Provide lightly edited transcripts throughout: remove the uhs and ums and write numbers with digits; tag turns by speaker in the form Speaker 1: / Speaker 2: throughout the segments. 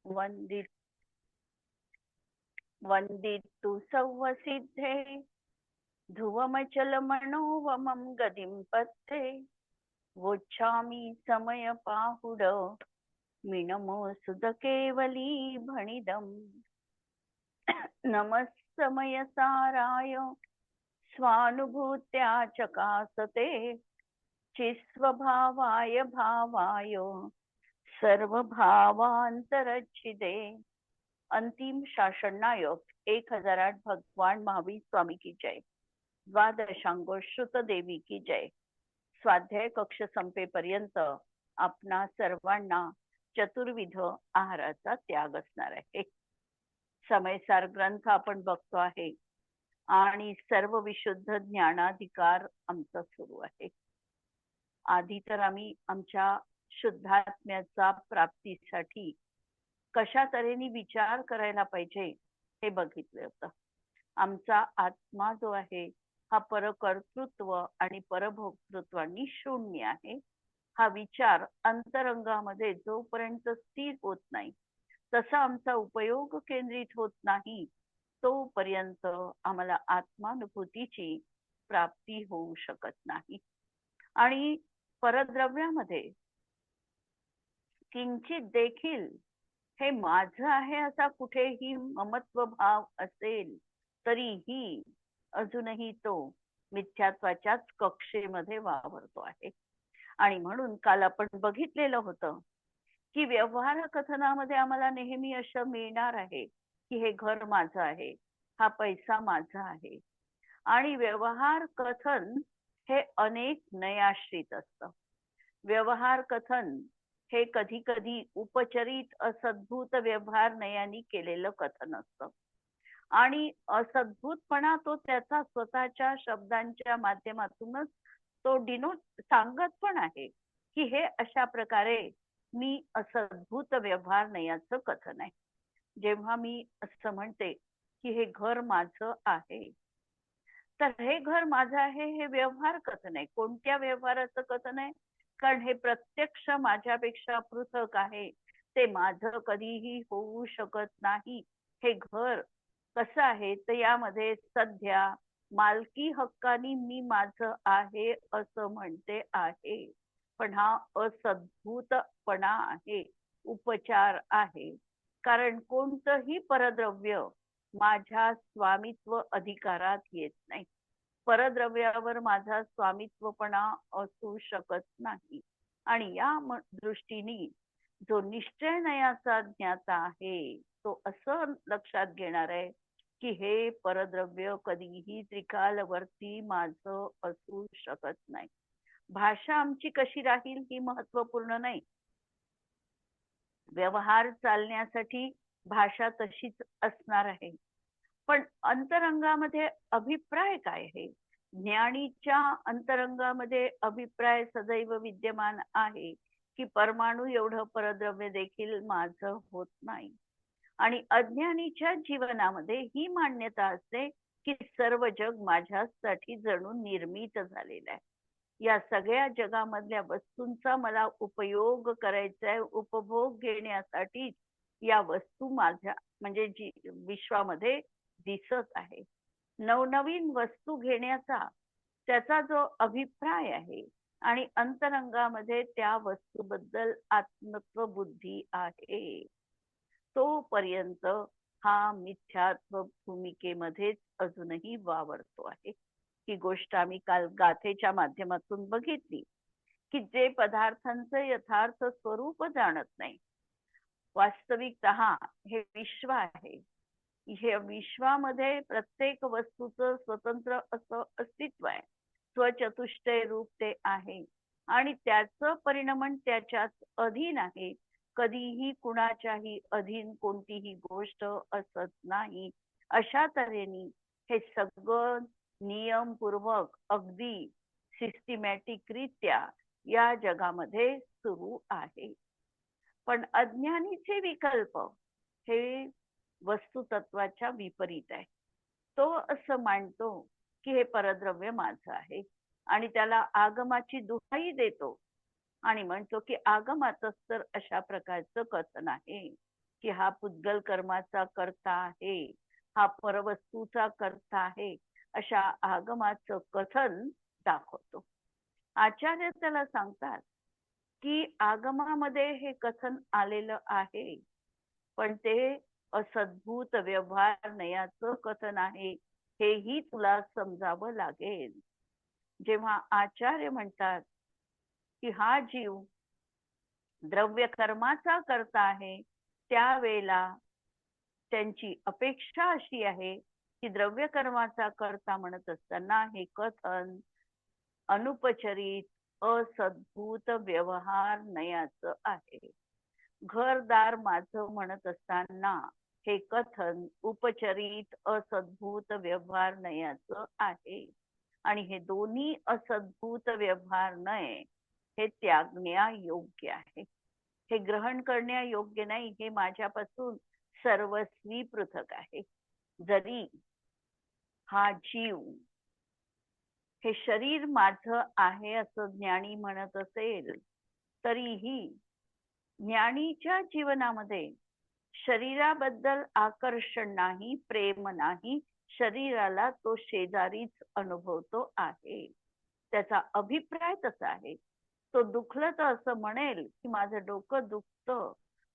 Speaker 1: वंदित वंदितु सौवसिद्धे ध्रुवमचलमनोवमं गतिं पत्ते वोच्छामि समयपाहुड मिनमोऽसुतकेवली भणिदम् नमः समयसाराय स्वानुभूत्या चकासते चिस्वभावाय भावाय सर्वभावांतरच्छिदे। अंतिम शासन नायक 1008 भगवान महावीर स्वामी की जय। द्वादशांगो श्रुत देवी की जय। स्वाध्याय कक्ष संपेपर्यंत आपणा सर्वांना चतुर्विध आहाराचा त्याग असणार आहे। समयसार ग्रंथ आपण बघतो आहे आणि सर्व विशुद्ध ज्ञानाधिकार आमचा सुरू आहे। आधी तर आम्ही आमच्या शुद्धात्म्याचा प्राप्तीसाठी कशा तऱ्हेने विचार करायला पाहिजे हे बघितलं होतं। आमचा आत्मा जो आहे हा परकर्तृत्व आणि परभोक्तृत्वानी शून्य आहे। हा विचार अंतरंगामध्ये जोपर्यंत स्थिर होत नाही, तसा आमचा उपयोग केंद्रित होत नाही, तोपर्यंत आम्हाला आत्मानुभूतीची प्राप्ती होऊ शकत नाही। आणि परद्रव्यामध्ये किंचित देखील हे माझं आहे असा कुठेही ममत्व भाव असेल तरीही अजूनही तो मिथ्यात्वाच्याच कक्षेमध्ये वावरतो आहे। आणि म्हणून काल आपण बघितलेलं होतं की व्यवहार कथनामध्ये आम्हाला नेहमी असं मिळणार आहे की हे घर माझं आहे, हा पैसा माझा आहे। आणि व्यवहार कथन हे अनेक नयाश्रित असतं। व्यवहार कथन हे कधी कधी उपचरित असद्भूत व्यवहार नयानी केलेलं कथन असतं आणि असद्भूतपणा तो त्याचा स्वतःच्या शब्दांच्या माध्यमातूनच तो डिनोट सांगत पण आहे की हे अशा प्रकारे मी असद्भूत व्यवहार नयाचं कथन आहे। जेव्हा मी असं म्हणते की हे घर माझं आहे, तर हे घर माझं आहे हे व्यवहार कथन आहे। कोणत्या व्यवहाराचं कथन आहे? कारण हे प्रत्यक्ष माझ्यापेक्षा पृथक आहे, ते माझं कधीही होऊ शकत नाही। हे घर कसं आहे तर यामध्ये सध्या मालकी हक्कानी मी माझं आहे असं म्हणते आहे, पण हा असद्भूतपणा आहे, उपचार आहे। कारण कोणतंही परद्रव्य माझ्या स्वामित्व अधिकारात येत नाही। परद्रव्यावर माझा स्वामित्वपणा असू शकत नाही। आणि या दृष्टीने जो निश्चय नयाचा ज्ञाता आहे तो असं लक्षात घेणार आहे की हे परद्रव्य कधीही त्रिकालवर्ती माझं असू शकत नाही। भाषा आमची कशी राहील ही महत्वपूर्ण नाही। व्यवहार चालण्यासाठी भाषा तशीच असणार आहे, पण अंतरंगामध्ये अभिप्राय काय आहे? ज्ञानीच्या अंतरंगामध्ये अभिप्राय सदैव विद्यमान आहे की परमाणू एवढं परद्रव्य देखील माझं होत नाही। आणि अज्ञानीच्या जीवनामध्ये ही मान्यता असते की सर्व जग माझ्यासाठी जणू निर्मित झालेलं आहे। या सगळ्या जगामधल्या वस्तूंचा मला उपयोग करायचा आहे, उपभोग घेण्यासाठी या वस्तू माझ्या म्हणजे जी विश्वामध्ये दिसत आहे। नवनवीन वस्तू घेण्याचा त्याचा जो अभिप्राय आहे आणि अंतरंगामध्ये त्या वस्तूबद्दल आत्मत्व बुद्धी आहे, तोपर्यंत हा मिथ्यात्व भूमिकेमध्येच अजूनही वावरतो आहे। ही गोष्ट आम्ही काल गाथेच्या माध्यमातून बघितली की जे पदार्थांचं यथार्थ स्वरूप जाणत नाही, वास्तविकतः हे विश्व आहे, हे विश्वामध्ये प्रत्येक वस्तूचं स्वतंत्र असं अस्तित्व आहे, स्वचतुष्टय रूप ते आहे आणि त्याचं परिणमन त्याच्यात अधीन आहे। कधीही कुणाच्याही अधीन कोणतीही गोष्ट असत नाही। अशा तऱ्हेने हे सगळं नियमपूर्वक अगदी सिस्टमॅटिक रित्या या जगामध्ये सुरू आहे। पण अज्ञानीचे विकल्प हे वस्तुतत्वाच्या विपरीत आहे। तो असं मानतो की हे परद्रव्य माझं आहे आणि त्याला आगमाची दुहाई देतो आणि म्हणतो की आगमातच तर अशा प्रकारचं कथन आहे की हा पुद्गल कर्माचा कर्ता आहे, हा परवस्तूचा कर्ता आहे, अशा आगमाचं कथन दाखवतो. आचार्य त्याला सांगतात की आगमामध्ये हे कथन आलेलं आहे, पण ते असद्भूत व्यवहार नयाचं कथन आहे, हेही तुला समजावं लागेल. जेव्हा आचार्य म्हणतात की हा जीव द्रव्य कर्माचा करता आहे, त्यावेळेला त्यांची अपेक्षा अशी आहे की द्रव्य कर्माचा करता म्हणत असताना हे कथन अनुपचरित असद्भूत व्यवहार नयाचं आहे. घरदार माझं म्हणत असताना हे कथन उपचरित असद्भूत व्यवहार नयाचं आहे. आणि हे दोन्ही असद्भूत व्यवहार नय हे त्यागण्या योग्य आहे. हे ग्रहण करण्या योग्य नाही, हे माझ्यापासून सर्वस्वी पृथक आहे. जरी हा जीव हे शरीर माझं आहे असं ज्ञानी म्हणत असेल, तरीही ज्ञानीच्या जीवनामध्ये शरीराबद्दल आकर्षण नाही, प्रेम नाही, शरीराला तो शेजारीच अनुभवतो आहे. त्याचा अभिप्राय तसा आहे. तो दुखलं तर असं म्हणेल की माझं डोकं दुखतं,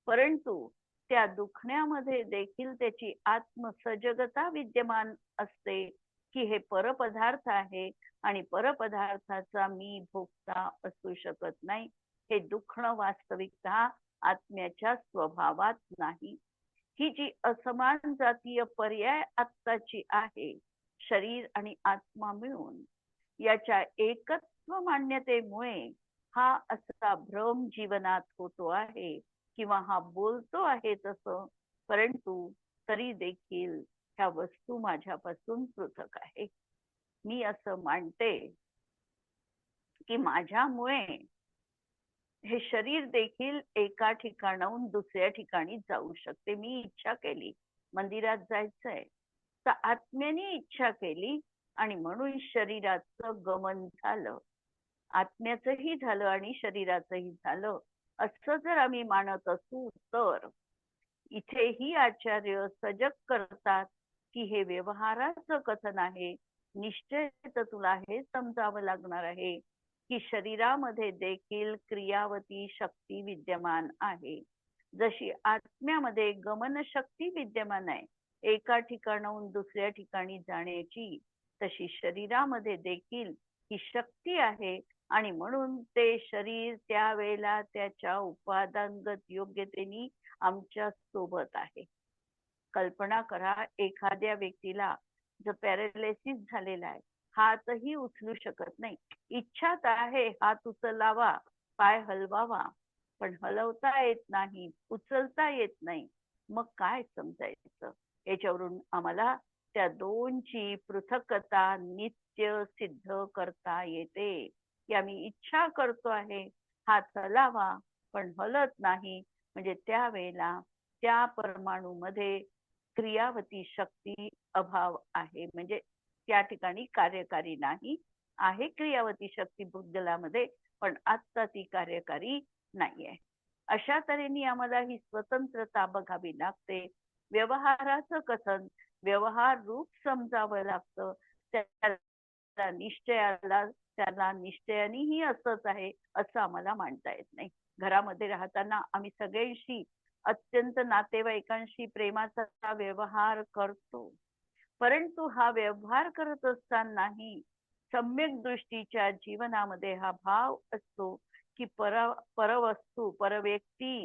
Speaker 1: परंतु त्या दुखण्यामध्ये देखील त्याची आत्मसजगता विद्यमान असते की हे परपदार्थ आहे आणि परपदार्थाचा मी भोगता असू शकत नाही. हे दुखणं वास्तविकता आत्म्याच्या स्वभावात नाही. ही जी असमान जातीय पर्याय आत्ताची आहे, शरीर आणि आत्मा मिळून, याच्या एकत्व मान्यतेमुळे हा असा भ्रम जीवनात होतो आहे किंवा हा बोलतो आहे तसं, परंतु तरी देखील ह्या वस्तू माझ्यापासून पृथक आहे. मी असं मानते की माझ्यामुळे हे शरीर देखील एका ठिकाणाहून दुसऱ्या ठिकाणी जाऊ शकते. मी इच्छा केली मंदिरात जायचंय, तर आत्म्याने इच्छा केली आणि म्हणून शरीराचं गमन झालं. आत्म्याचंही झालं आणि शरीराचंही झालं, असं जर आम्ही मानत असू तर इथेही आचार्य सजग करतात की हे व्यवहाराचं कथन आहे. निश्चय तर तुला हे समजावं लागणार आहे की शरीरामध्ये देखील क्रियावती शक्ती विद्यमान आहे. जशी आत्म्यामध्ये गमन शक्ती विद्यमान आहे एका ठिकाणाहून दुसऱ्या ठिकाणी जाण्याची, तशी शरीरामध्ये देखील ही शक्ती आहे. आणि म्हणून ते शरीर त्यावेळेला त्याच्या उपादानगत योग्यतेने आमच्या सोबत आहे. कल्पना करा, एखाद्या व्यक्तीला जो पॅरालिसिस झालेला आहे, हातही उचलू शकत नाही, इच्छा तर आहे हात उचलावा, पाय हलवावा, पण हलवता येत नाही, उचलता येत नाही. मग काय समजायचं? याच्यावरून आम्हाला त्या दोनची पृथकता नित्य सिद्ध करता येते की आम्ही इच्छा करतो आहे हात हलावा पण हलत नाही, म्हणजे त्यावेळेला त्या परमाणूमध्ये क्रियावती शक्ती अभाव आहे, म्हणजे त्या ठिकाणी कार्यकारी नाही. आहे क्रियावती शक्ती भूतगलामध्ये, पण आत्ता ती कार्यकारी नाहीये. अशा तऱ्हेने आम्हाला ही स्वतंत्रता बघावी लागते. व्यवहाराचं कथन व्यवहार रूप समजावं लागतं. त्याला निश्चयाला त्याला निश्चयानेही असंच आहे असं आम्हाला मानता येत नाही. घरामध्ये राहताना आम्ही सगळ्यांशी अत्यंत नातेवाईकांशी प्रेमाचा व्यवहार करतो, परंतु हा व्यवहार करत असतानाही सम्यक दृष्टीच्या जीवनामध्ये हा भाव असतो की परवस्तू परव्यक्ती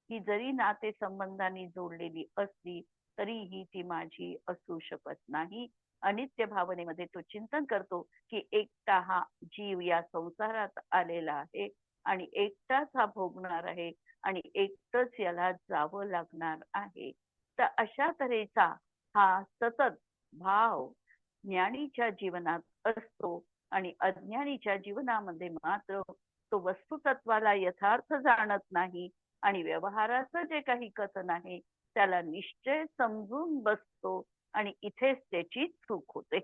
Speaker 1: ही जरी नातेसंबंधांनी जोडलेली असली तरीही ती माझी असू शकत नाही. अनित्य भावनेमध्ये तो चिंतन करतो की एकटा हा जीव या संसारात आलेला आहे आणि एकटाच हा भोगणार आहे आणि एकटंच याला जावं लागणार आहे. तर अशा तऱ्हेचा हा सतत भाव ज्ञानीच्या जीवनात असतो आणि अज्ञानीच्या जीवनामध्ये मात्र तो वस्तुतत्वाला यथार्थ जाणत नाही आणि व्यवहाराचं जे काही कथन आहे त्याला निश्चय समजून बसतो आणि इथेच त्याची चूक होते.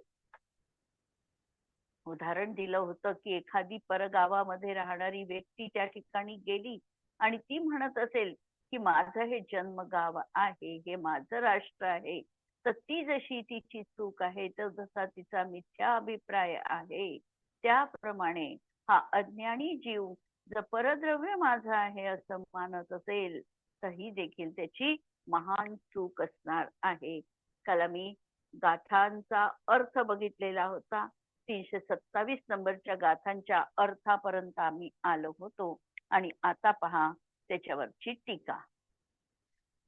Speaker 1: उदाहरण दिलं होतं की एखादी परगावामध्ये राहणारी व्यक्ती त्या ठिकाणी गेली आणि ती म्हणत असेल की माझं हे जन्मगाव आहे, हे माझं राष्ट्र आहे, तर ती जशी तिची चूक आहे, तर जसा तिचा मिथ्या अभिप्राय आहे, त्याप्रमाणे हा अज्ञानी जीव जर परद्रव्य माझं आहे असं मानत असेल, तर ही देखील त्याची महान चूक असणार आहे. काल मी गाथांचा अर्थ बघितलेला होता. 327 नंबरच्या गाथांच्या अर्थापर्यंत आम्ही आलो होतो. आणि आता पहा त्याच्यावरची टीका.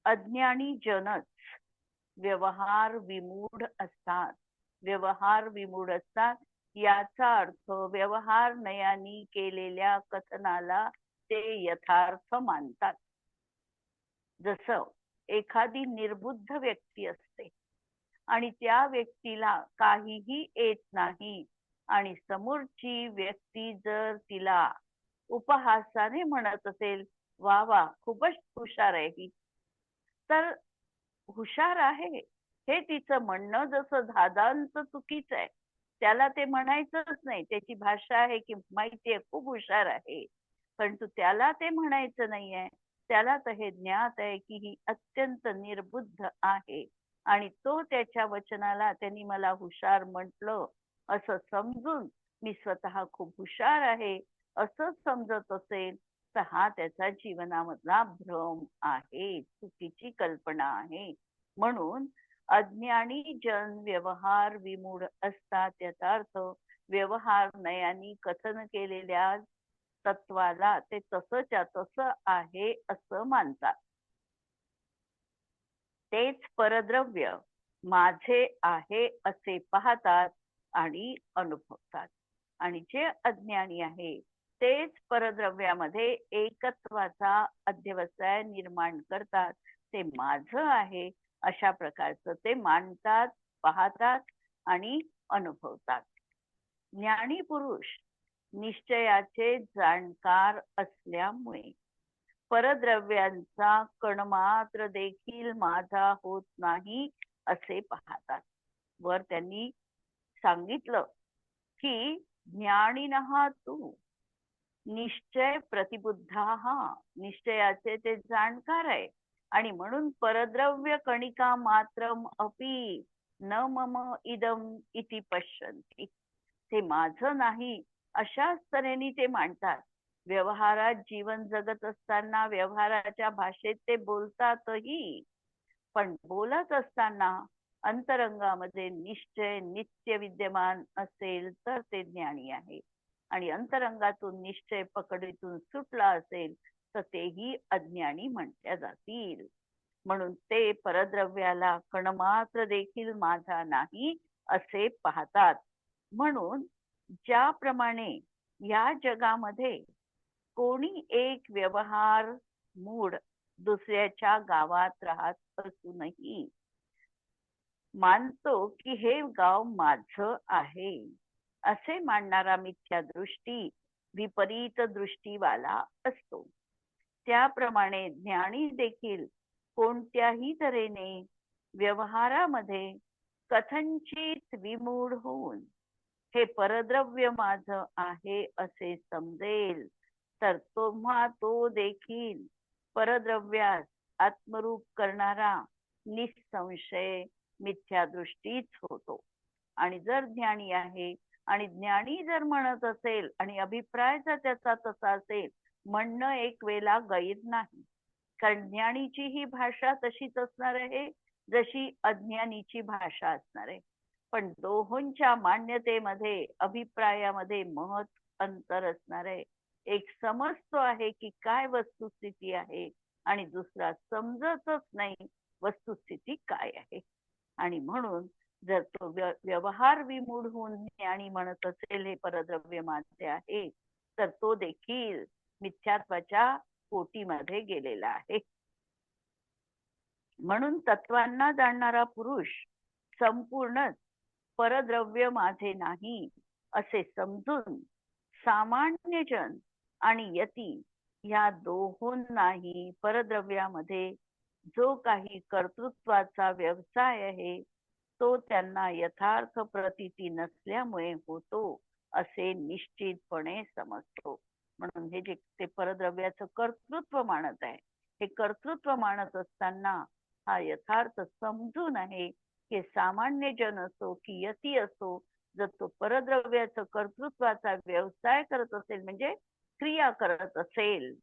Speaker 1: अज्ञानी जनच व्यवहार विमूढ असतात. व्यवहार विमूढ असतात याचा अर्थ व्यवहार नयानी केलेल्या कथनाला ते यथार्थ मानतात. जसं एखादी निर्बुद्ध व्यक्ती असते आणि त्या व्यक्तीला काहीही येत नाही आणि समोरची व्यक्ती जर तिला उपहासाने म्हणत असेल, वा वा खूपच हुशार आहे ही, तर हुशार आहे हे तिचं म्हणणं जसं धादांचं चुकीचं आहे. त्याला ते म्हणायचंच नाही. त्याची भाषा आहे की माहितीये खूप हुशार आहे, परंतु त्याला ते म्हणायचं नाहीये. त्याला तर हे ज्ञात आहे की ही अत्यंत निर्बुद्ध आहे आणि तो त्याच्या वचनाला त्यांनी मला हुशार म्हटलं असं समजून मी स्वतः खूप हुशार आहे असं समजत असेल, तर हा त्याचा जीवनामधला भ्रम आहे, चुकीची कल्पना आहे. म्हणून अज्ञानी जन व्यवहार विमूढ असतात याचा अर्थ व्यवहार नयानी कथन केलेल्या तत्वाला ते तसंच्या तसं आहे असं मानतात. तेच परद्रव्य माझे आहे असे पाहतात आणि अनुभवतात. आणि जे अज्ञानी आहे तेच परद्रव्यामध्ये एकत्वाचा अध्यवसाय निर्माण करतात. ते माझं आहे अशा प्रकारचं ते मानतात, पाहतात आणि अनुभवतात. ज्ञानी पुरुष निश्चयाचे जाणकार असल्यामुळे परद्रव्यांचा कणमात्र देखील माझा होत नाही असे पाहतात. वर त्यांनी सांगितलं की ज्ञानिनः तू निश्चय प्रतिबुद्धाः, निश्चयाचे ते जाणकार आहे आणि म्हणून परद्रव्य कणिका मात्रम अपि न मम इदम इति पश्यन्ति, ते माझं नाही अशाच तऱ्हेने ते मांडतात. व्यवहारात जीवन जगत असताना व्यवहाराच्या भाषेत ते बोलतातही, पण बोलत असताना अंतरंगामध्ये निश्चय नित्य विद्यमान असेल तर ते ज्ञानी आहे आणि अंतरंगातून निश्चय पकडीतून सुटला असेल तर तेही अज्ञानी म्हटल्या जातील. म्हणून ते परद्रव्याला कणमात्र देखील माझा नाही असे पाहतात. म्हणून ज्याप्रमाणे या जगामध्ये कोणी एक व्यवहार मूढ दुसऱ्याच्या गावात राहत असूनही मानतो की हे गाव माझं आहे असे मानणारा मिथ्या दृष्टी विपरीत दृष्टीवाला असतो. त्याप्रमाणे ज्ञानी देखील कोणत्याही तऱ्हेने व्यवहारामध्ये कथंचित विमूढ होऊन हे परद्रव्य माझं आहे असे समजेल, तर तुम्हा तो देखील परद्रव्यास आत्मरूप करणारा निसंशय मिथ्यादृष्टीच होतो. आणि जर ज्ञानी आहे आणि ज्ञानी जर म्हणत असेल आणि अभिप्राय जर त्याचा तसा असेल, म्हणणं एक वेळेला गैर नाही, कारण ज्ञानीची ही भाषा तशीच असणार आहे जशी अज्ञानीची भाषा असणार आहे. पण दोहोंच्या मान्यतेमध्ये अभिप्रायामध्ये महत् अंतर असणार आहे. एक समजतो आहे की काय वस्तुस्थिती आहे आणि दुसरा समजतच नाही वस्तुस्थिती काय आहे. आणि म्हणून जर तो व्यवहार विमूढ होऊन ज्ञानी म्हणत असेल हे परद्रव्य माझे आहे, तर तो देखील मिथ्यात्वाच्या कोटीमध्ये गेलेला आहे. म्हणून तत्वांना जाणणारा पुरुष संपूर्णच परद्रव्य माझे नाही असे समजून सामान्यजन आणि यती या दोहोंनाही परद्रव्यामध्ये जो काही कर्तृत्वाचा व्यवसाय आहे तो त्यांना यथार्थ प्रतीती नसल्यामुळे होतो असे निश्चितपणे समजतो. म्हणून हे जे ते परद्रव्याचं कर्तृत्व मानत आहे हे कर्तृत्व मानत असताना हा यथार्थ समजून आहे की सामान्य जन असो की यती असो, जर तो परद्रव्याचं कर्तृत्वाचा व्यवसाय करत असेल म्हणजे क्रिया करत असेल,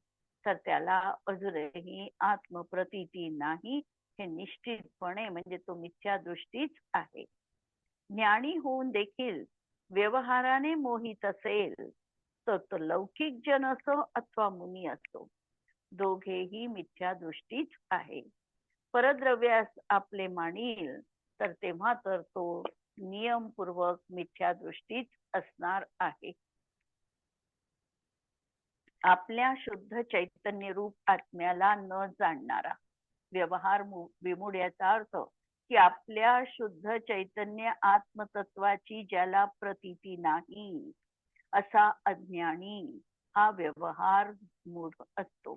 Speaker 1: तर त्याला अजूनही आत्मप्रतीती नाही, हे निश्चितपणे म्हणजे तो मिथ्या दृष्टीच आहे. ज्ञानी होऊन देखील व्यवहाराने मोहित असेल तर तो लौकिक जन असो अथवा मुनी असो, दोघेही मिथ्या दृष्टीच आहे. परद्रव्यास आपले मानील तर तेव्हा तर तो नियमपूर्वक मिथ्या दृष्टीच असणार आहे. आपल्या शुद्ध चैतन्य रूप आत्म्याला न जाणणारा, व्यवहार विमूढ याचा अर्थ की आपल्या शुद्ध चैतन्य आत्मतत्वाची ज्याला प्रतीती नाही, असा अज्ञानी हा व्यवहार मूढ असतो.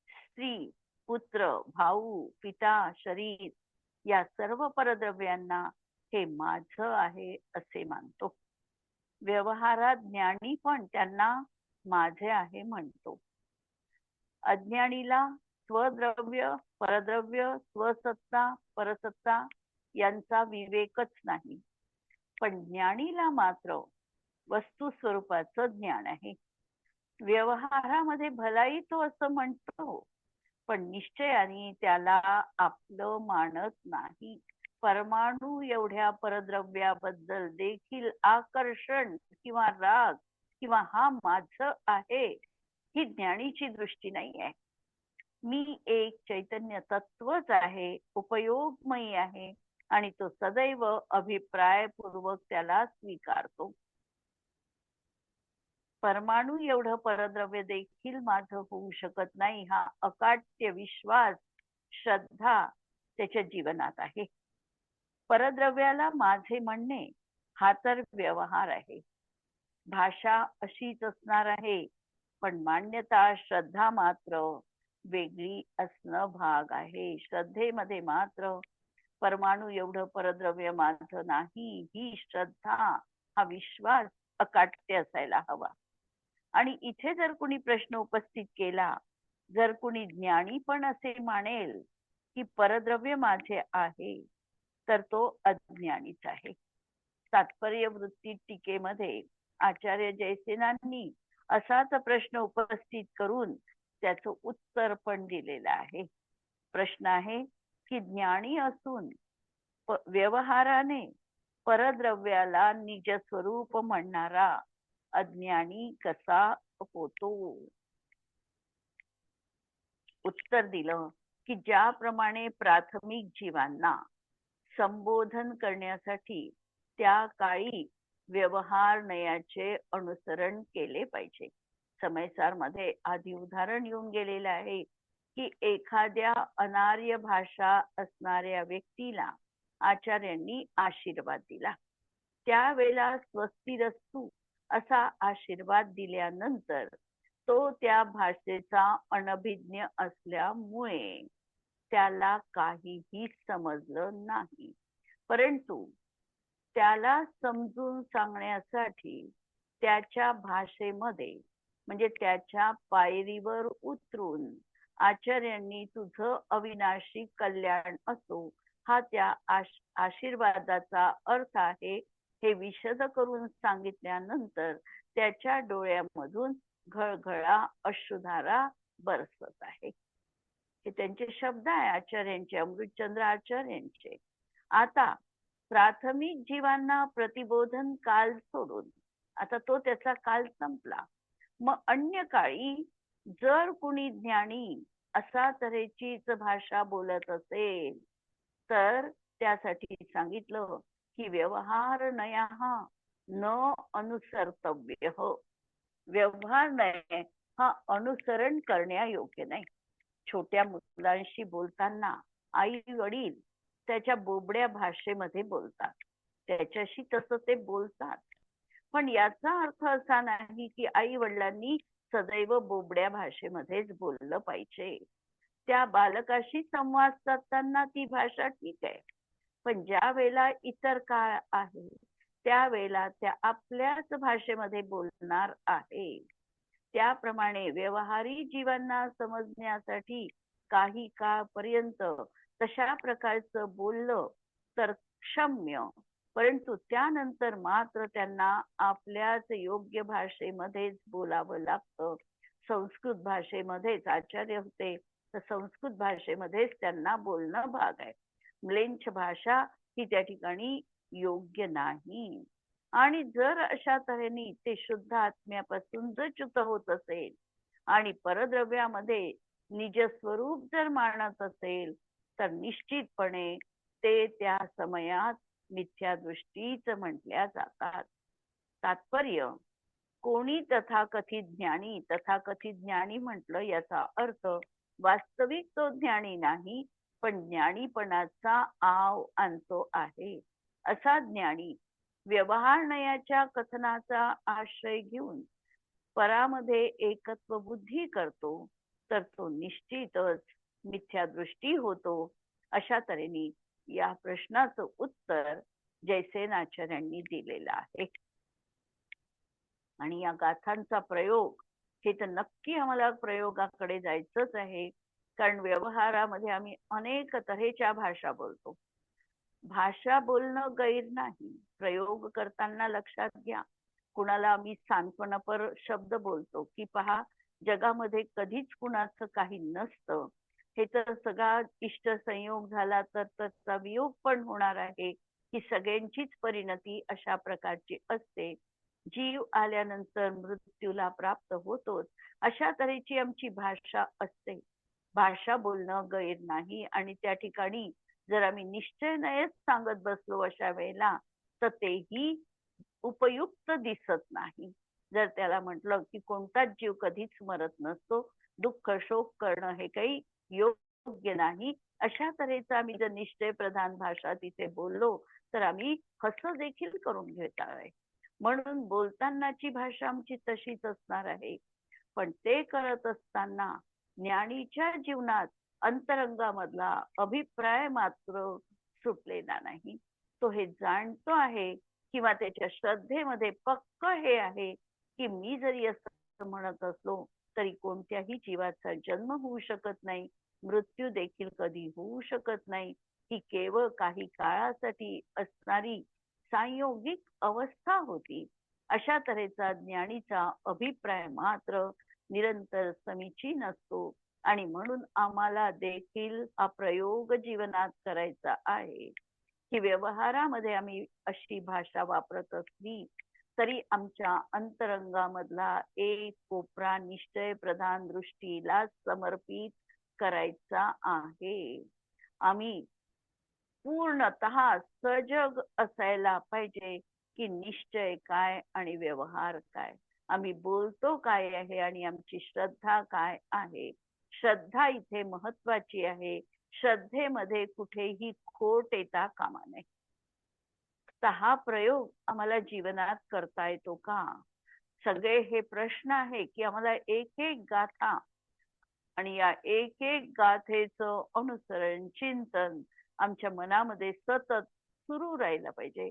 Speaker 1: स्त्री, पुत्र, भाऊ, पिता, शरीर या सर्व परद्रव्यांना हे माझं आहे असे मानतो. व्यवहारात ज्ञानी पण त्यांना माझे आहे म्हणतो. अज्ञानीला स्वद्रव्य, परद्रव्य, स्वसत्ता, परसत्ता यांचा विवेकच नाही. पण ज्ञानीला मात्र वस्तू स्वरूपाचं ज्ञान आहे. व्यवहारामध्ये भलाई तो असं म्हणतो, पण निश्चयाने त्याला आपलं मानत नाही. परमाणू एवढ्या परद्रव्याबद्दल देखील आकर्षण किंवा राग किंवा हा माझं आहे ही ज्ञानीची दृष्टी नाही आहे. मी एक चैतन्य तत्वच आहे, उपयोगमयी आहे आणि तो सदैव अभिप्रायपूर्वक त्याला स्वीकारतो. परमाणू एवढं परद्रव्य देखील माझं होऊ शकत नाही हा अकाट्य विश्वास, श्रद्धा त्याच्या जीवनात आहे. परद्रव्याला माझे म्हणणे हा तर व्यवहार आहे. भाषा अशीच असणार आहे, पण मान्यता, श्रद्धा मात्र वेगळी असणं भाग आहे. श्रद्धेमध्ये मात्र परमाणू एवढं परद्रव्य माझं नाही ही श्रद्धा, हा विश्वास अकाट्य असायला हवा. आणि इथे जर कुणी प्रश्न उपस्थित केला, जर कुणी ज्ञानी पण असे मानेल की परद्रव्य माझे आहे, तर तो अज्ञानीच आहे. तात्पर्य वृत्ती टीकेमध्ये आचार्य जयसेनांनी असाच प्रश्न उपस्थित करून त्याचं उत्तर पण दिलेलं आहे. प्रश्न आहे की ज्ञानी असून व्यवहाराने परद्रव्याला निज स्वरूप म्हणणारा अज्ञानी कसा होतो? उत्तर दिलं की ज्याप्रमाणे प्राथमिक जीवांना संबोधन करण्यासाठी त्या काळी व्यवहार नयाचे अनुसरण केले पाहिजे. समयसार मध्ये आधी उदाहरण येऊन गेलेलं आहे की एखाद्या अनार्य भाषा असणाऱ्या व्यक्तीला आचार्यांनी आशीर्वाद दिला. त्यावेळेला स्वस्तिरस्तु असा आशीर्वाद दिल्यानंतर तो त्या भाषेचा अनभिज्ञ असल्यामुळे त्याला काहीही समजलं नाही. परंतु त्याला समजून सांगण्यासाठी त्याच्या भाषेमध्ये म्हणजे त्याच्या पायरीवर उतरून आचार्यांनी तुझं अविनाशी कल्याण असो हा त्या आशीर्वादाचा अर्थ आहे हे विशद करून सांगितल्यानंतर त्याच्या डोळ्यामधून घळघळा अश्रुधारा बरसत आहे. हे त्यांचे शब्द आहे आचार्यांचे, अमृतचंद्र आचार्यांचे. आता प्राथमिक जीवांना प्रतिबोधन काल सोडून आता तो त्याचा काल संपला. मग अन्य काळी जर कुणी ज्ञानी असा तऱ्हेचीच भाषा बोलत असेल तर त्यासाठी सांगितलं की व्यवहार नया न अनुसर्तव्य. व्यवहार नय हा अनुसरण करण्यायोग्य नाही. छोट्या मुलांशी बोलताना आई वडील त्याच्या बोबड्या भाषेमध्ये बोलतात, त्याच्याशी तसं ते बोलतात. पण याचा अर्थ असा नाही की आई वडिलांनी सदैव बोबड्या भाषेमध्येच बोललं पाहिजे. त्या बालकाशी संवाद साधताना ती भाषा ठीक आहे, पण ज्या वेळेला इतर काळ आहे त्यावेळेला त्या आपल्याच भाषेमध्ये बोलणार आहे. त्याप्रमाणे व्यवहारी जीवांना समजण्यासाठी काही काळपर्यंत तशा प्रकारचं बोललं तर क्षम्य, परंतु त्यानंतर मात्र त्यांना आपल्याच योग्य भाषेमध्येच बोलावं लागतं. संस्कृत भाषेमध्येच आचार्य होते, तर संस्कृत भाषेमध्येच त्यांना बोलणं भाग आहे. म्लेच्छ भाषा ही त्या ठिकाणी योग्य नाही. आणि जर अशा तऱ्हेने ते शुद्ध आत्म्यापासून जर च्युत होत असेल आणि परद्रव्यामध्ये निज स्वरूप जर मानत असेल, तर निश्चितपणे ते त्या समयात मिथ्या दृष्टीच म्हटल्या जातात. तात्पर्य, कोणी तथाकथित ज्ञानी म्हटलं याचा अर्थ वास्तविक तो ज्ञानी नाही, पण ज्ञानीपणाचा आव आणतो आहे असा ज्ञानी व्यवहारनयाच्या कथनाचा आश्रय घेऊन परामध्ये एकत्व बुद्धी करतो, तर तो निश्चितच मिथ्यादृष्टी होतो. अशा तऱ्हेने या प्रश्नाचं उत्तर जयसेनाचार्यांनी दिलेलं आहे. आणि या गाथांचा प्रयोग हे तर नक्की आम्हाला प्रयोगाकडे जायचंच आहे, कारण व्यवहारामध्ये आम्ही अनेक तऱ्हेच्या भाषा बोलतो. भाषा बोलणं गैर नाही. प्रयोग करताना लक्षात घ्या, कुणाला आम्ही सांत्वनपर शब्द बोलतो की पहा, जगामध्ये कधीच कुणाचं काही नसतं, हे तर सगळा इष्ट संयोग झाला तर त्याचा वियोग पण होणार आहे, ही सगळ्यांचीच परिणती अशा प्रकारची असते. जीव आल्यानंतर मृत्यूला प्राप्त होतोच, अशा तऱ्हेची आमची भाषा असते. भाषा बोलणं गैर नाही. आणि त्या ठिकाणी जर आम्ही निश्चयच सांगत बसलो अशा वेळेला, तर तेही उपयुक्त दिसत नाही. जर त्याला म्हटलं की कोणताच जीव कधीच मरत नसतो, दुःख शोक करणं हे काही योग्य नाही, अशा तऱ्हेचा आम्ही जर निश्चय प्रधान भाषा तिथे बोललो, तर आम्ही हसं देखील करून घेत आहे. म्हणून बोलतानाची भाषा आमची तशीच असणार आहे. पण ते करत असताना ज्ञानीच्या जीवनात अंतरंगामधला अभिप्राय मात्र सुटलेला नाही. तो हे जाणतो आहे, किंवा त्याच्या श्रद्धेमध्ये पक्क हे आहे की मी जरी असं म्हणत असलो तरी कोणत्याही जीवाचा जन्म होऊ शकत नाही, मृत्यू देखील कधी होऊ शकत नाही. ही केवळ काही काळासाठी असणारी संयोगिक अवस्था होती. अशा तऱ्हेचा ज्ञानीचा अभिप्राय मात्र निरंतर समीचीन असतो. आणि म्हणून आम्हाला देखील हा प्रयोग जीवनात करायचा आहे की व्यवहारामध्ये आम्ही अशी भाषा वापरत असली तरी आमच्या अंतरंगामधला एक कोपरा निश्चय प्रधान दृष्टीला समर्पित करायचा आहे. आम्ही पूर्णतः सजग असायला पाहिजे की निश्चय काय आणि व्यवहार काय, आम्ही बोलतो काय आहे आणि आमची श्रद्धा काय आहे. श्रद्धा इथे महत्वाची आहे. श्रद्धेमध्ये कुठेही खोट येता कामा नये. तर हा प्रयोग आम्हाला जीवनात करता येतो का? सगळे हे प्रश्न आहे की आम्हाला एक एक गाथा आणि या एक एक गाथेचं अनुसरण चिंतन आमच्या मनामध्ये सतत सुरू राहिलं पाहिजे.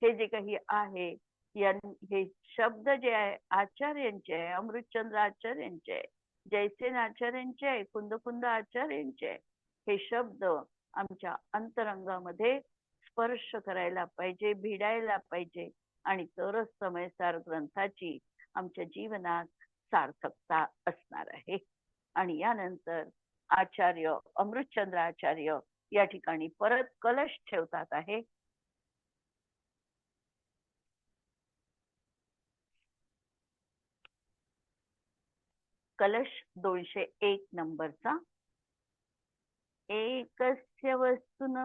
Speaker 1: हे जे काही आहे हे शब्द जे आहे आचार्यांचे आहे, अमृतचंद्र आचार्यांचे आहे, जयसेन आचार्यांचे आहे, कुंदकुंद आचार्यांचे आहे. हे शब्द आमच्या अंतरंगामध्ये स्पर्श करायला पाहिजे, भिडायला पाहिजे, आणि तरच समयसार ग्रंथाची आमच्या जीवनात सार्थकता असणार आहे. आणि यानंतर आचार्य अमृतचंद्र आचार्य या ठिकाणी परत कलश ठेवतात आहे. कलश 201 नंबरचा. एकस्य वस्तुन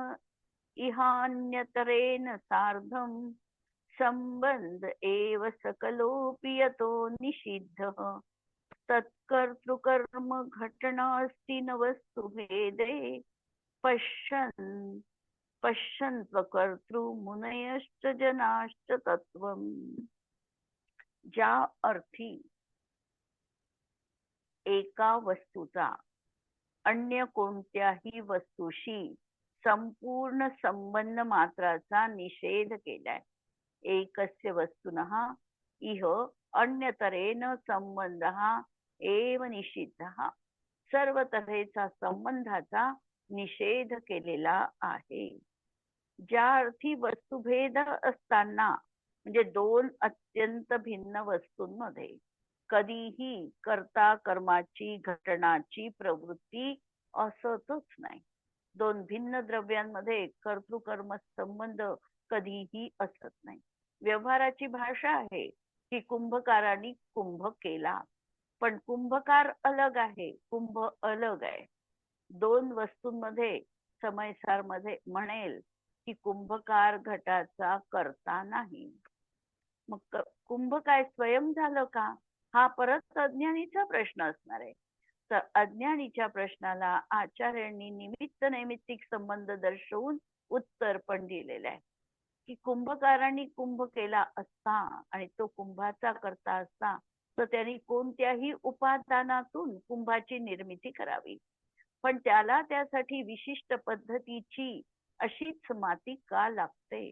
Speaker 1: इहान्यतरेण सार्धम संबंध एव सकलोपि यतो निषिद्धः तत्कर्तृकर्म घटनास्ति न वस्तु भेदे पश्यन्त्वकर्तृ मुनयश्च जनाश्च तत्वम्. ज्या अर्थी एका वस्तूचा अन्य कोणत्याही वस्तूशी संपूर्ण संबंध मात्राचा निषेध केलाय. एकस्य वस्तुनः इह अन्यतरेण संबंधः एव निषिद्धः. सर्व तऱ्हेचा संबंधाचा निषेध केलेला आहे. ज्या अर्थी वस्तुभेद असताना म्हणजे दोन अत्यंत भिन्न वस्तूंमध्ये कधीही कर्ता कर्माची घटनाची प्रवृत्ती असतच नाही. दोन भिन्न द्रव्यांमध्ये कर्तृकर्म संबंध कधीही असत नाही. व्यवहाराची भाषा आहे की कुंभकारांनी कुंभ केला, पण कुंभकार अलग आहे, कुंभ अलग आहे. दोन वस्तूंमध्ये समयसार मध्ये म्हणेल की कुंभकार घटाचा करता नाही. मग कुंभ काय स्वयं झालं का, हा परत अज्ञानीचा प्रश्न असणार आहे. तर अज्ञानीच्या प्रश्नाला आचार्यांनी निमित्त नैमित्तिक संबंध दर्शवून उत्तर पण दिलेलं आहे की कुंभकारांनी कुंभ केला असता आणि तो कुंभाचा करता असता तर त्यांनी कोणत्याही उपादानातून कुंभाची निर्मिती करावी, पण त्याला त्यासाठी विशिष्ट पद्धतीची अशीच माती का लागते.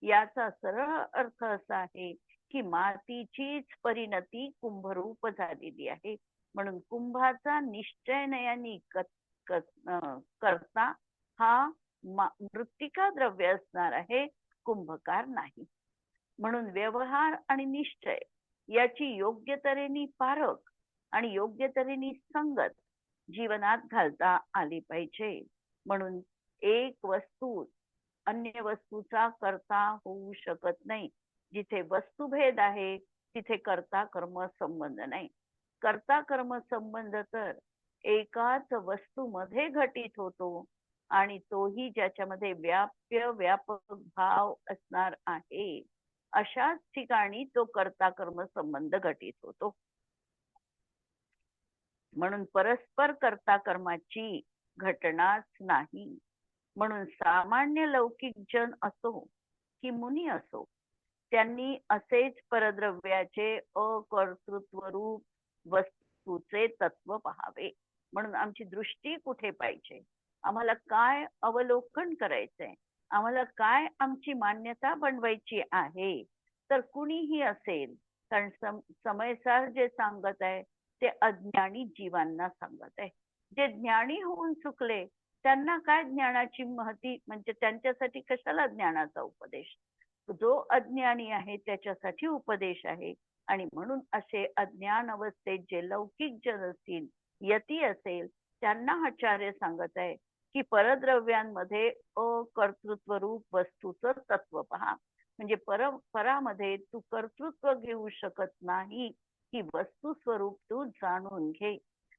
Speaker 1: याचा सरळ अर्थ असा आहे की मातीचीच परिणती कुंभरूप झालेली आहे. म्हणून कुंभाचा निश्चयनयानी करता हा मृत्तिका द्रव्य असणार आहे, कुंभकार नाही. म्हणून व्यवहार आणि निश्चय याची योग्य तऱ्हेने पारख आणि योग्य तऱ्हेने संगत जीवनात घालता आली पाहिजे. म्हणून एक वस्तू अन्य वस्तूचा करता होऊ शकत नाही. जिथे वस्तुभेद आहे तिथे कर्ता कर्म संबंध नाही. कर्ता कर्म संबंध तर एकाच वस्तूमध्ये घटित होतो आणि तोही ज्याच्यामध्ये व्यापक भाव असणार आहे अशाच ठिकाणी तो कर्ता कर्म संबंध घटित होतो. म्हणून परस्पर कर्ता कर्माची घटनाच नाही. म्हणून सामान्य लौकिक जन असो की मुनी असो त्यांनी असेच परद्रव्याचे अकर्तृत्व रूप वस्तूचे तत्व पहावे. म्हणून आमची दृष्टी कुठे पाहिजे, आम्हाला काय अवलोकन करायचंय, आम्हाला काय आमची मान्यता बनवायची आहे. तर कुणीही असेल, कारण समयसार जे सांगत आहे ते अज्ञानी जीवांना सांगत आहे. जे ज्ञानी होऊन चुकले त्यांना काय ज्ञानाची महती, म्हणजे त्यांच्यासाठी कशाला ज्ञानाचा उपदेश. जो अज्ञानी आहे त्याच्यासाठी उपदेश आहे. आणि म्हणून असे अज्ञान अवस्थेत जे लौकिक जन असतील, यती असेल, त्यांना आचार्य सांगत आहे की परद्रव्यांमध्ये अकर्तृत्व रूप वस्तूचं तत्व पहा. म्हणजे परामध्ये तू कर्तृत्व घेऊ शकत नाही, ही वस्तू स्वरूप तू जाणून घे.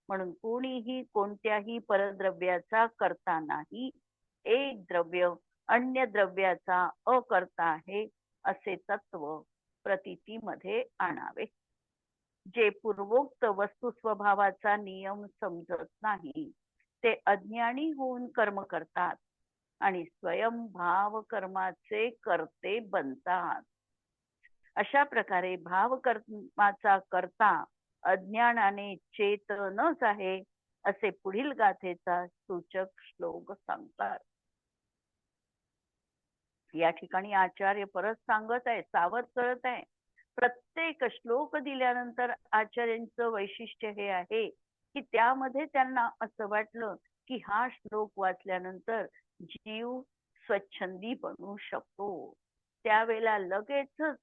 Speaker 1: म्हणून कोणीही कोणत्याही परद्रव्याचा करता नाही. एक द्रव्य अन्य द्रव्याचा अकर्ता आहे असे तत्व प्रतीतीमध्ये आणावे. जे पूर्वोक्त वस्तू स्वभावाचा नियम समजत नाही ते अज्ञानी होऊन कर्म करतात आणि स्वयंभाव कर्माचे करते बनतात. अशा प्रकारे भाव कर्माचा करता अज्ञानाने चेतनच आहे असे पुढील गाथेचा सूचक श्लोक सांगतात. या ठिकाणी आचार्य परत सांगत आहे, सावध करत आहे. प्रत्येक श्लोक दिल्यानंतर आचार्यांचं वैशिष्ट्य हे आहे की त्यामध्ये त्यांना असं वाटलं की हा श्लोक वाचल्यानंतर जीव स्वच्छंदी बनू शकतो. त्यावेळेला लगेचच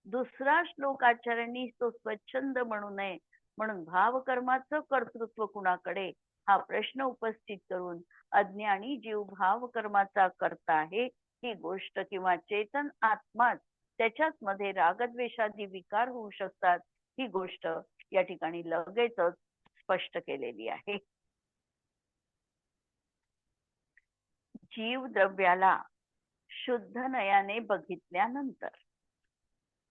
Speaker 1: दुसरा श्लोक आचार्यांनी तो स्वच्छंद म्हणू नये म्हणून भावकर्माचं कर्तृत्व कुणाकडे हा प्रश्न उपस्थित करून अज्ञानी जीव भावकर्माचा करता आहे ही गोष्ट किंवा चेतन आत्माच त्याच्याच मध्ये रागद्वेषादी विकार होऊ शकतात ही गोष्ट या ठिकाणी लगेचच स्पष्ट केलेली आहे. जीव द्रव्याला शुद्ध नयाने बघितल्यानंतर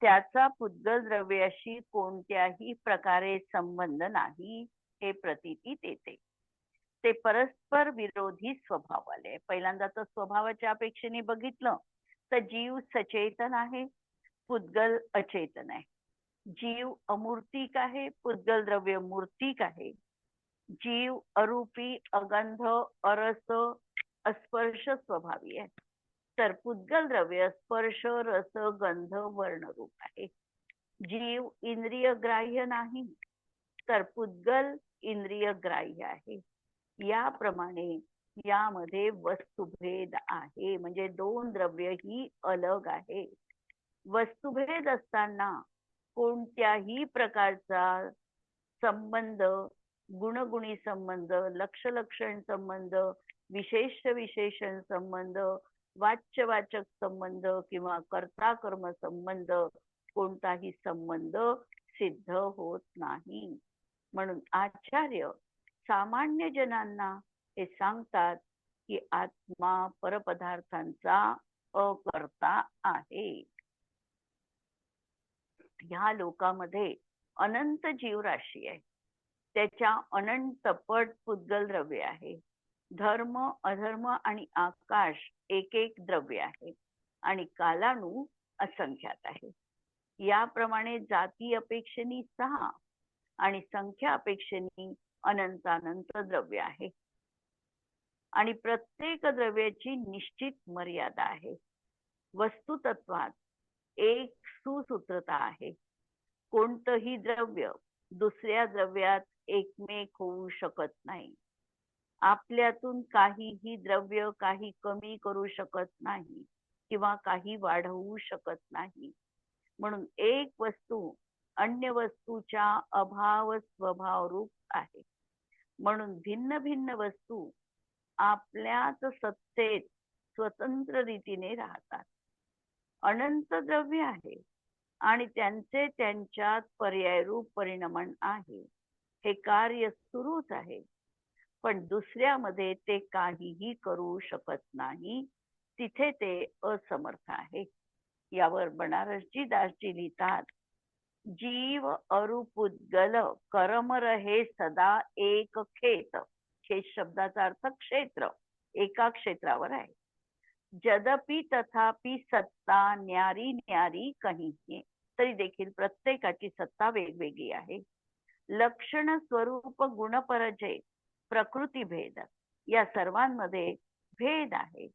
Speaker 1: त्याचा पुद्गल द्रव्याशी कोणत्याही प्रकारे संबंध नाही हे प्रतीती देते. ते परस्पर विरोधी स्वभावाले. पहिल्यांदा तर स्वभावाच्या अपेक्षेने बघितलं तर जीव सचेतन आहे, पुद्गल अचेतन आहे. जीव अमूर्तिक आहे, पुद्गल द्रव्य मूर्तिक आहे. जीव अरूपी, अगंध, अरस, अस्पर्श स्वभावी आहे, तर पुद्गल द्रव्य स्पर्श, रस, गंध, वर्णरूप आहे. जीव इंद्रिय ग्राह्य नाही, तर पुद्गल इंद्रिय ग्राह्य आहे. याप्रमाणे यामध्ये वस्तुभेद आहे, म्हणजे दोन द्रव्य ही अलग आहे. वस्तुभेद असताना कोणत्याही प्रकारचा संबंध, गुणगुणी संबंध, लक्ष लक्षण संबंध, विशेष विशेषण संबंध, वाच्यवाचक संबंध किंवा कर्ता कर्म संबंध, कोणताही संबंध सिद्ध होत नाही. म्हणून आचार्य सामान्य जनांना हे सांगतात की आत्मा परपदार्थांचा अकर्ता आहे. ह्या लोकामध्ये अनंत जीवराशी आहे, त्याच्या अनंत पट पुद्गल द्रव्य आहे. धर्म अधर्म आणि आकाश एक एक द्रव्य आहे आणि कालाणू असंख्यात आहे. याप्रमाणे जाती अपेक्षेने 6 आणि संख्या अपेक्षेने अनंतानंत द्रव्य आहे आणि प्रत्येक द्रव्याची निश्चित मर्यादा आहे. वस्तुतत्वात एक सुसूत्रता आहे. कोणतंही द्रव्य दुसऱ्या द्रव्यात एकमेक होऊ शकत नाही. आपल्यातून काहीही द्रव्य काही कमी करू शकत नाही किंवा काही वाढवू शकत नाही. म्हणून एक वस्तू अन्य वस्तूच्या अभाव स्वभाव रूप आहे. म्हणून भिन्न भिन्न वस्तू आपल्याच सत्तेत स्वतंत्र रीतीने राहतात. अनंत द्रव्य आहे आणि त्यांचे त्यांच्यात पर्यायरूप परिणमन आहे. हे कार्य सुरूच आहे, पण दुसऱ्यामध्ये ते काहीही करू शकत नाही, तिथे ते असमर्थ आहे. यावर बनारसजी दासजी लिहितात, जीव अरुपुद्गल कर्म रहे सदा एक खेत. खेत शब्दाचा अर्थ क्षेत्र, एका क्षेत्रावर आहे. जदपि तथापि सत्ता न्यारी न्यारी कहीं, तरी देखील प्रत्येकाची सत्ता वेगवेगळी आहे. लक्षण स्वरूप गुणपरजय प्रकृती भेद या सर्वांमध्ये भेद आहे.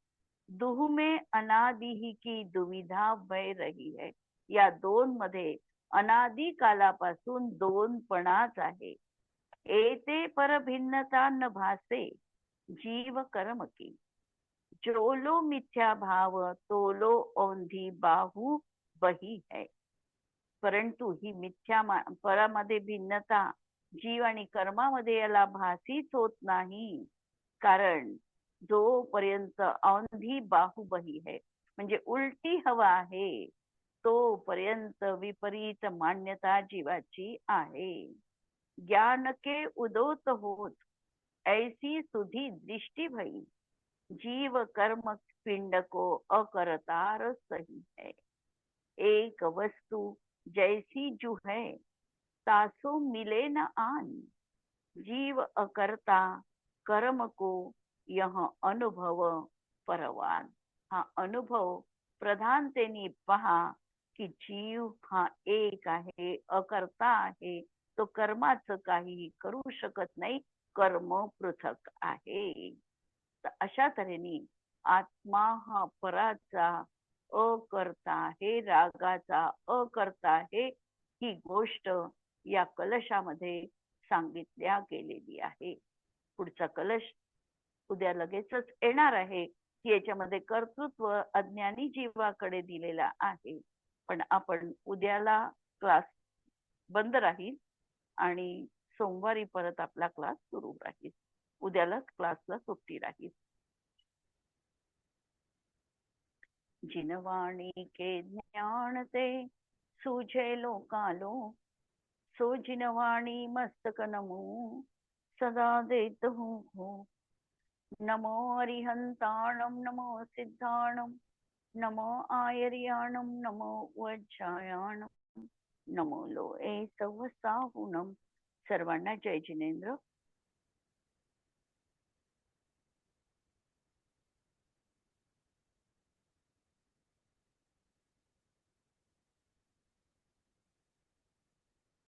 Speaker 1: दुह में अनादि की दुविधा भय रही है. या दोन मध्ये अनादि कालापासून दोनपणाच आहे. एते पर भिन्नता न भासे जीव कर्म की. जोलो मिथ्या भाव तोलो औंधी बाहू बही है. परंतु ही मिथ्या परामध्ये भिन्नता जीव आणि कर्मामध्ये याला भासीच होत नाही, कारण जोपर्यंत औंधी बाहुबही है, म्हणजे उलटी हवा आहे, तोपर्यंत विपरीत मान्यता जीवाची आहे. ज्ञान के उदोत होत ऐसी सुधी दृष्टि भई, जीव कर्म पिंड को अकरतार सही है. एक वस्तु जैसी जू है तासो मिले न आन, जीव अकर्ता कर्म को यह अनुभव परवान. हा अनुभव प्रधानतेने पहा की जीव हा एक आहे, अकर्ता आहे, तो कर्माचं काही करू शकत नाही, कर्म पृथक आहे. तर अशा तऱ्हेने आत्मा हा पराचा अकर्ता आहे, रागाचा अकर्ता आहे, ही गोष्ट या कलशामध्ये सांगितल्या गेलेली आहे. पुढचा कलश उद्या लगेचच येणार आहे की याच्यामध्ये कर्तृत्व अज्ञानी जीवाकडे दिलेला आहे. पण आपण उद्याला क्लास बंद राहील आणि सोमवारी परत आपला क्लास सुरू राहील. उद्याला क्लासला सुट्टी राहील. जिनवाणी के ज्ञान ते सूझे लोकालो, सो जिनवाणी मस्तक नमो सदा देत हो. नमो अरिहंताणम नमो सिद्धाणम नमो आयर्याणम नमो वज्रायाणम नमो लोए सवसाहुणम. सर्वांना जय जिनेंद्र.